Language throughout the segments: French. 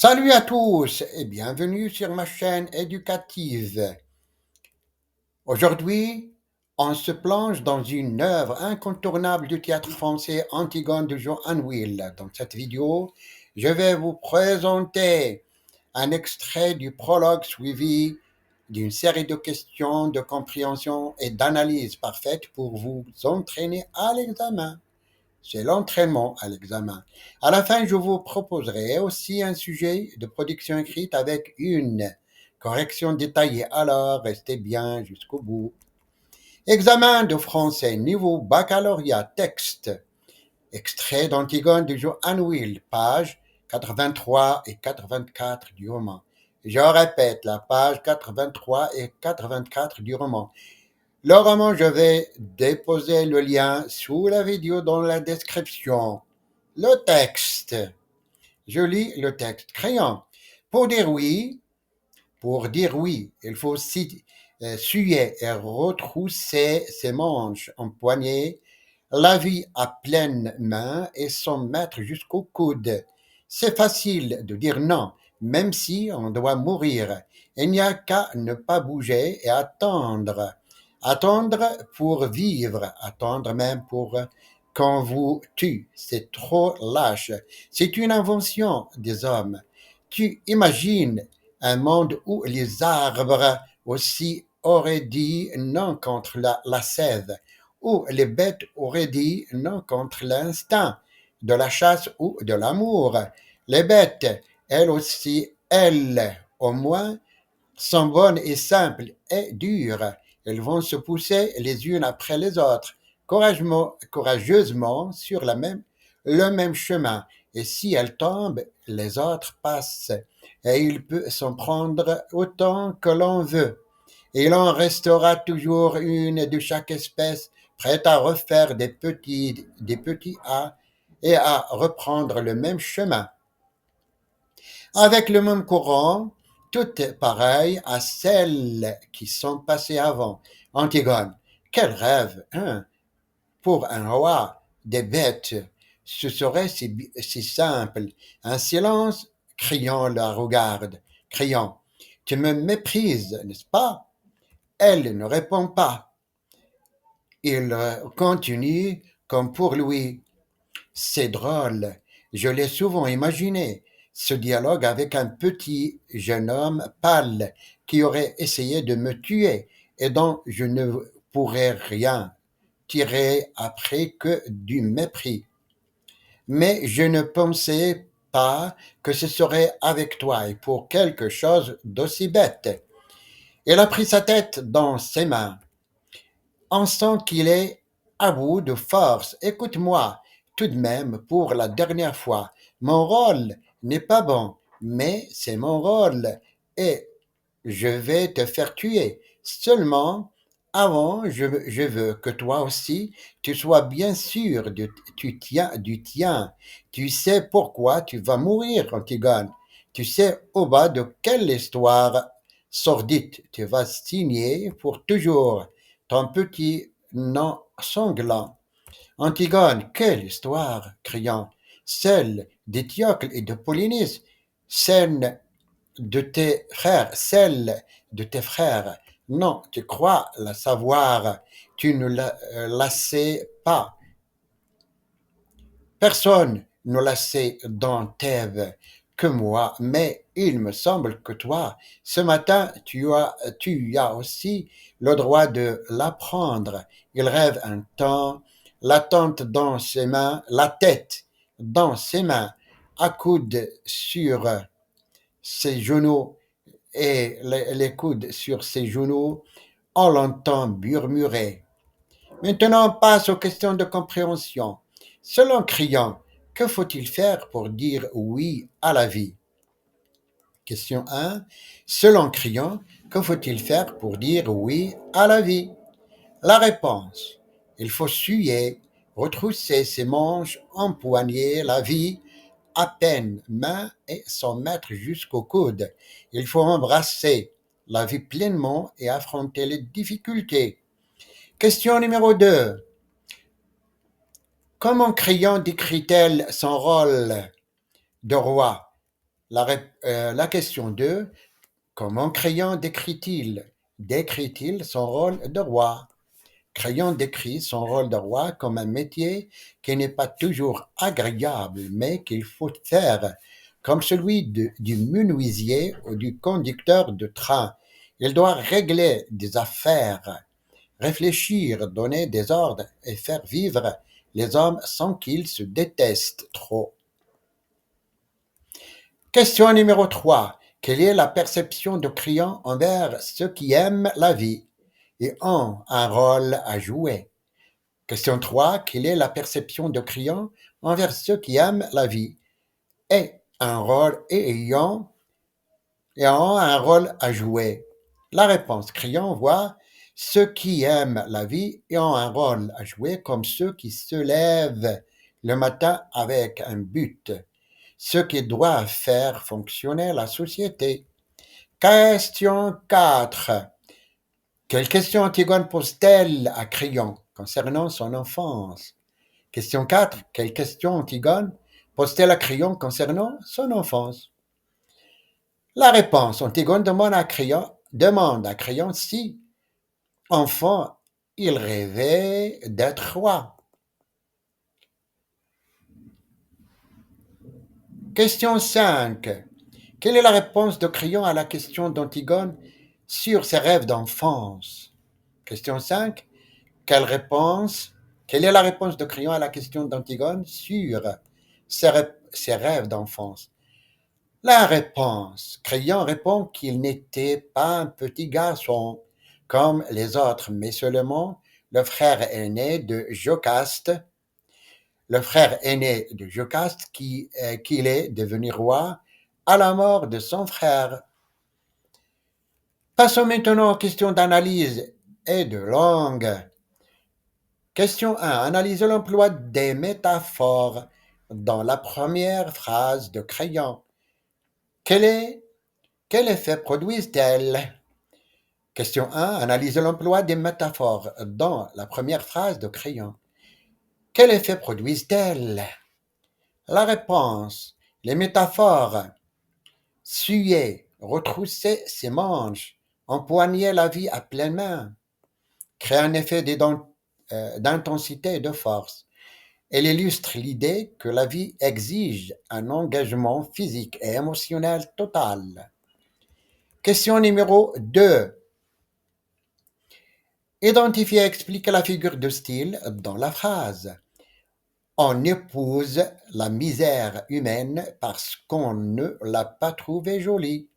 Salut à tous et bienvenue sur ma chaîne éducative. Aujourd'hui, on se plonge dans une œuvre incontournable du théâtre français Antigone de Johan Will. Dans cette vidéo, je vais vous présenter un extrait du prologue suivi d'une série de questions de compréhension et d'analyse parfaite pour vous entraîner à l'examen. C'est l'entraînement à l'examen. À la fin, je vous proposerai aussi un sujet de production écrite avec une correction détaillée. Alors, restez bien jusqu'au bout. Examen de français niveau baccalauréat texte. Extrait d'Antigone de Johan Will, pages 83 et 84 du roman. Je répète, la page 83 et 84 du roman. Le roman, je vais déposer le lien sous la vidéo dans la description. Le texte. Je lis le texte. Crayon. Pour dire oui, il faut suer et retrousser ses manches en poignée, la vie à pleine main et s'en mettre jusqu'au coude. C'est facile de dire non, même si on doit mourir. Il n'y a qu'à ne pas bouger et attendre. Attendre pour vivre, attendre même pour qu'on vous tue. C'est trop lâche. C'est une invention des hommes. Tu imagines un monde où les arbres aussi auraient dit non contre la sève, où les bêtes auraient dit non contre l'instinct de la chasse ou de l'amour. Les bêtes, elles aussi, elles, au moins, sont bonnes et simples et dures. Elles vont se pousser les unes après les autres, courageusement sur le même chemin. Et si elles tombent, les autres passent. Et il peut s'en prendre autant que l'on veut. Et il en restera toujours une de chaque espèce, prête à refaire des petits A et à reprendre le même chemin avec le même courant, toutes pareilles à celles qui sont passées avant. Antigone, quel rêve, hein? Pour un roi, des bêtes, ce serait si simple. Un silence, Crillon la regarde. Crillon, tu me méprises, n'est-ce pas? Elle ne répond pas. Il continue comme pour lui. C'est drôle. Je l'ai souvent imaginé, ce dialogue avec un petit jeune homme pâle qui aurait essayé de me tuer et dont je ne pourrais rien tirer après que du mépris. Mais je ne pensais pas que ce serait avec toi et pour quelque chose d'aussi bête. Il a pris sa tête dans ses mains. On sent qu'il est à bout de force. Écoute-moi, tout de même, pour la dernière fois. Mon rôle n'est pas bon, mais c'est mon rôle et je vais te faire tuer. Seulement, avant, je veux que toi aussi, tu sois bien sûr du tien. Tu sais pourquoi tu vas mourir, Antigone. Tu sais au bas de quelle histoire sordide tu vas signer pour toujours ton petit nom sanglant. Antigone, quelle histoire, criant, celle d'Étiocle et de Polynice, celle de tes frères. Non, tu crois la savoir, tu ne la sais pas. Personne ne la sait dans Thèbes que moi, mais il me semble que toi, ce matin, tu as aussi le droit de l'apprendre. Il rêve un temps, la tête dans ses mains, accoude sur ses genoux et les coudes sur ses genoux, on l'entend murmurer. Maintenant, on passe aux questions de compréhension. Selon Crillon, que faut-il faire pour dire oui à la vie? Question 1. Selon Crillon, que faut-il faire pour dire oui à la vie? La réponse. Il faut suer, retrousser ses manches, empoigner la vie à peine main et s'en mettre jusqu'au coude. Il faut embrasser la vie pleinement et affronter les difficultés. Question numéro 2. Comment Crillon décrit-elle son rôle de roi? La question 2, comment Crayon décrit-il son rôle de roi? Crayon décrit son rôle de roi comme un métier qui n'est pas toujours agréable, mais qu'il faut faire, comme celui du menuisier ou du conducteur de train. Il doit régler des affaires, réfléchir, donner des ordres et faire vivre les hommes sans qu'ils se détestent trop. Question numéro 3. Quelle est la perception de Crayon envers ceux qui aiment la vie et ont un rôle à jouer? Question 3. Quelle est la perception de Crayon envers ceux qui aiment la vie et ont un rôle à jouer? La réponse. Crayon voit ceux qui aiment la vie et ont un rôle à jouer comme ceux qui se lèvent le matin avec un but, ceux qui doivent faire fonctionner la société. Question 4. Quelle question Antigone pose-t-elle à Crayon concernant son enfance? Question 4. Quelle question Antigone pose-t-elle à Crayon concernant son enfance? La réponse. Antigone demande à Crayon si, enfant, il rêvait d'être roi. Question 5. Quelle est la réponse de Crayon à la question d'Antigone sur ses rêves d'enfance? Question 5. Quelle est la réponse de Crayon à la question d'Antigone sur ses rêves d'enfance? La réponse. Crayon répond qu'il n'était pas un petit garçon comme les autres, mais seulement le frère aîné de Jocaste, qu'il est devenu roi à la mort de son frère. Passons maintenant aux questions d'analyse et de langue. Question 1. Analysez l'emploi des métaphores dans la première phrase de Crayon. Quel effet produisent-elles? Question 1. Analysez l'emploi des métaphores dans la première phrase de Crayon. Quel effet produisent-elles? La réponse. Les métaphores suer, retrousser ses manches, empoigner la vie à pleine main, créent un effet d'intensité et de force. Elle illustre l'idée que la vie exige un engagement physique et émotionnel total. Question numéro 2. Identifier et expliquer la figure de style dans la phrase. On épouse la misère humaine parce qu'on ne l'a pas trouvée jolie.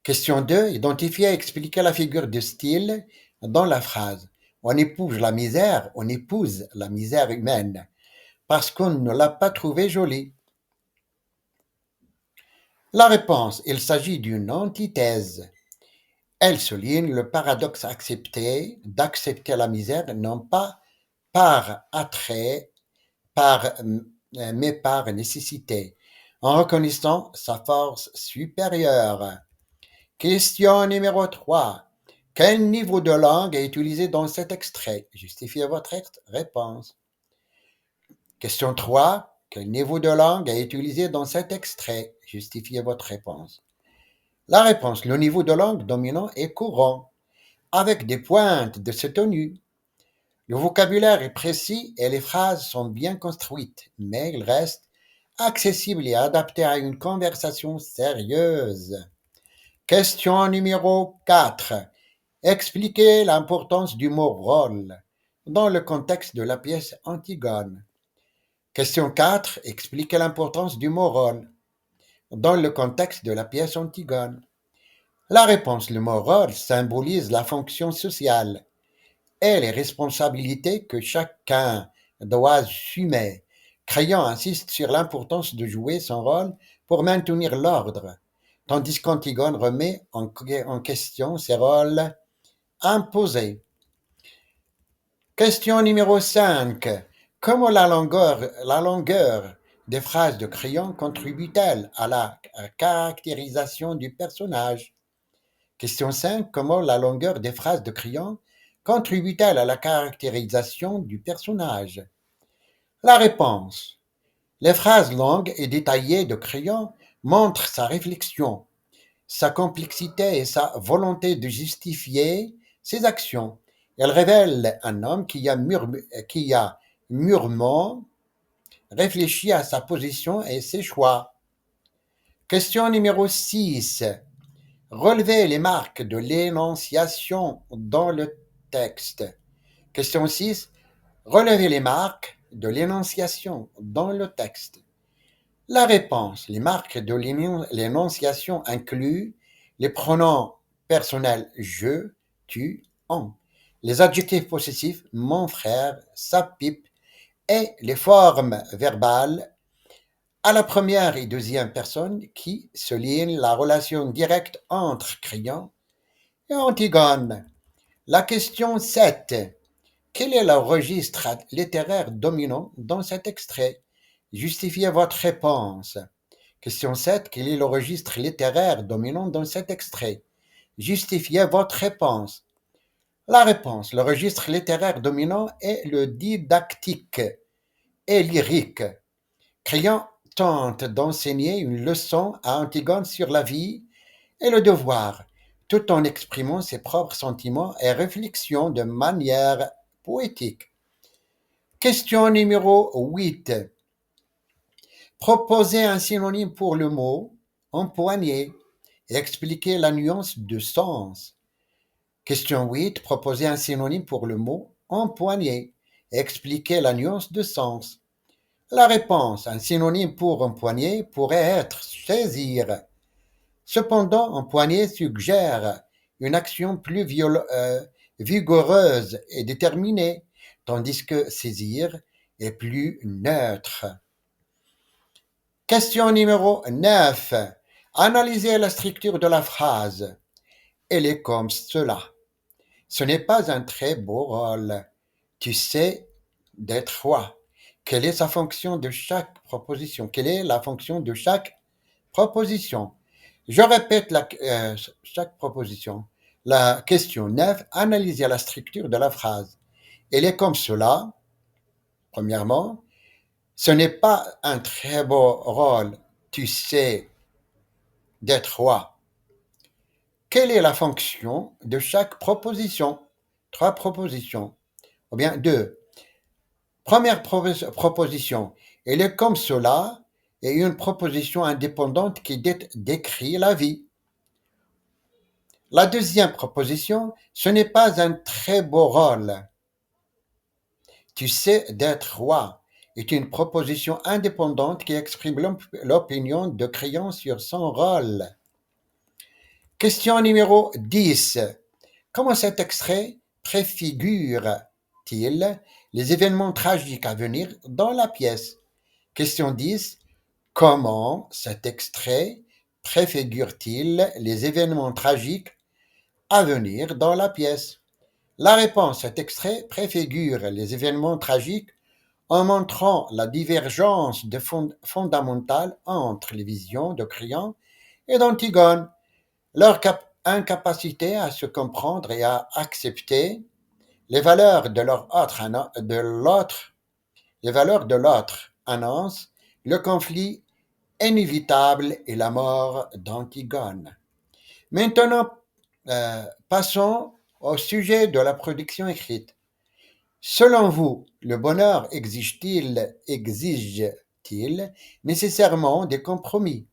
Question 2. Identifier et expliquer la figure de style dans la phrase. On épouse la misère humaine parce qu'on ne l'a pas trouvée jolie. La réponse. Il s'agit d'une antithèse. Elle souligne le paradoxe d'accepter la misère non pas par attrait, mais par nécessité, en reconnaissant sa force supérieure. Question numéro 3. Quel niveau de langue est utilisé dans cet extrait? Justifiez votre réponse. Question 3. Quel niveau de langue est utilisé dans cet extrait? Justifiez votre réponse. La réponse. Le niveau de langue dominant est courant, avec des pointes de ce tenue. Le vocabulaire est précis et les phrases sont bien construites, mais il reste accessible et adapté à une conversation sérieuse. Question numéro 4. Expliquez l'importance du mot rôle dans le contexte de la pièce Antigone. Question 4. Expliquez l'importance du mot rôle dans le contexte de la pièce Antigone. La réponse. Le mot rôle symbolise la fonction sociale et les responsabilités que chacun doit assumer. Crayon insiste sur l'importance de jouer son rôle pour maintenir l'ordre, tandis qu'Antigone remet en question ses rôles imposés. Question numéro 5. Comment la longueur des phrases de Crayon contribue-t-elle à la caractérisation du personnage? Question 5. Comment la longueur des phrases de Crayon contribue-t-elle à la caractérisation du personnage? La réponse. Les phrases longues et détaillées de Crayon montre sa réflexion, sa complexité et sa volonté de justifier ses actions. Elle révèle un homme qui a mûrement réfléchi à sa position et ses choix. Question numéro 6. Relevez les marques de l'énonciation dans le texte. Question 6. Relevez les marques de l'énonciation dans le texte. La réponse. Les marques de l'énonciation incluent les pronoms personnels je, tu, on, les adjectifs possessifs mon frère, sa pipe et les formes verbales à la première et deuxième personne qui soulignent la relation directe entre Créon et Antigone. La question 7. Quel est le registre littéraire dominant dans cet extrait? Justifiez votre réponse. Question 7. Quel est le registre littéraire dominant dans cet extrait? Justifiez votre réponse. La réponse. Le registre littéraire dominant est le didactique et lyrique. Créon tente d'enseigner une leçon à Antigone sur la vie et le devoir, tout en exprimant ses propres sentiments et réflexions de manière poétique. Question numéro 8. Proposez un synonyme pour le mot empoigner et expliquez la nuance de sens. Question 8. Proposez un synonyme pour le mot empoigner et expliquez la nuance de sens. La réponse, un synonyme pour empoigner pourrait être saisir. Cependant, empoigner suggère une action plus vigoureuse et déterminée, tandis que saisir est plus neutre. Question numéro 9. Analysez la structure de la phrase. Elle est comme cela. Ce n'est pas un très beau rôle. Tu sais d'être roi. Quelle est sa fonction de chaque proposition? Quelle est la fonction de chaque proposition? Je répète chaque proposition. La question 9, analysez la structure de la phrase. Elle est comme cela. Premièrement, ce n'est pas un très beau rôle. Tu sais d'être roi. Quelle est la fonction de chaque proposition? 3 propositions. Ou bien 2. Première proposition, elle est comme cela et une proposition indépendante qui décrit la vie. La deuxième proposition, ce n'est pas un très beau rôle. Tu sais d'être roi est une proposition indépendante qui exprime l'opinion de Créon sur son rôle. Question numéro 10. Comment cet extrait préfigure-t-il les événements tragiques à venir dans la pièce? Question 10. Comment cet extrait préfigure-t-il les événements tragiques à venir dans la pièce? La réponse, cet extrait préfigure les événements tragiques en montrant la divergence fondamentale entre les visions de Créon et d'Antigone, leur incapacité à se comprendre et à accepter les valeurs de l'autre annoncent le conflit inévitable et la mort d'Antigone. Maintenant, passons au sujet de la production écrite. Selon vous, le bonheur exige-t-il nécessairement des compromis?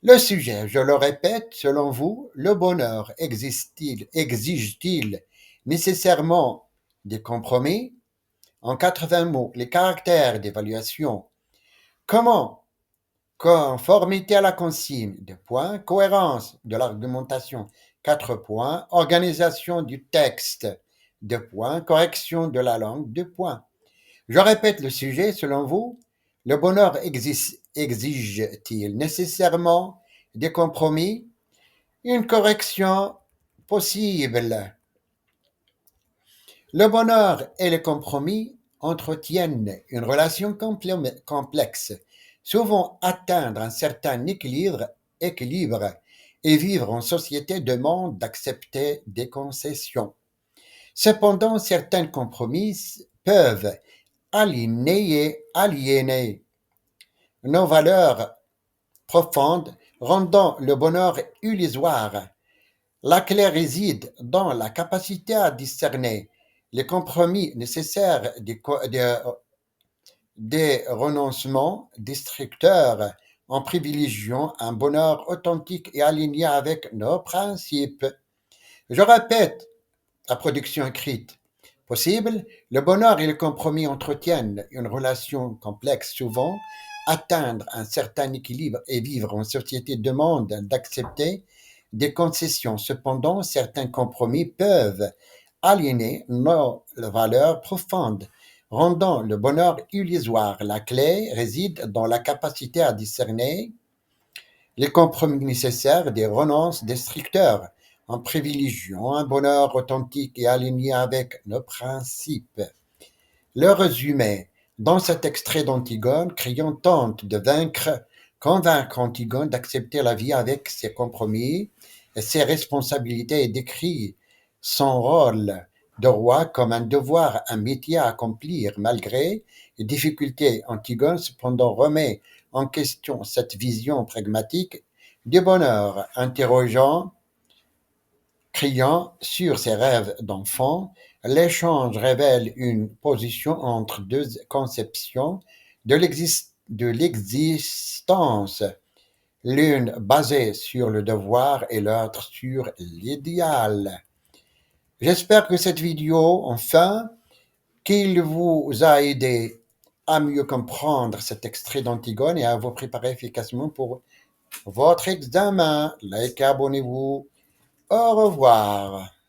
Le sujet, je le répète, selon vous, le bonheur exige-t-il nécessairement des compromis? En 80 mots, les caractères d'évaluation. Comment? Conformité à la consigne, 2 points. Cohérence de l'argumentation, 4 points. Organisation du texte, 2 points. Correction de la langue, 2 points. Je répète le sujet, selon vous, le bonheur exige-t-il nécessairement des compromis? Une correction possible. Le bonheur et les compromis entretiennent une relation complexe, souvent atteindre un certain équilibre et vivre en société demande d'accepter des concessions. Cependant, certains compromis peuvent aliéner nos valeurs profonde, rendant le bonheur illusoire. La clé réside dans la capacité à discerner les compromis nécessaires des renoncements destructeurs en privilégiant un bonheur authentique et aligné avec nos principes. Je répète, la production écrite possible, le bonheur et le compromis entretiennent une relation complexe. Souvent, atteindre un certain équilibre et vivre en société demande d'accepter des concessions. Cependant, certains compromis peuvent aliéner nos valeurs profondes, rendant le bonheur illusoire. La clé réside dans la capacité à discerner les compromis nécessaires des renonces destructeurs en privilégiant un bonheur authentique et aligné avec nos principes. Le résumé. Dans cet extrait d'Antigone, Créon tente de convaincre Antigone d'accepter la vie avec ses compromis et ses responsabilités et décrit son rôle de roi comme un devoir, un métier à accomplir. Malgré les difficultés, Antigone cependant remet en question cette vision pragmatique du bonheur, interrogeant Criant sur ses rêves d'enfant. L'échange révèle une position entre deux conceptions de l'existence, l'une basée sur le devoir et l'autre sur l'idéal. J'espère que cette vidéo, enfin, qu'il vous a aidé à mieux comprendre cet extrait d'Antigone et à vous préparer efficacement pour votre examen. Likez, abonnez-vous. Au revoir.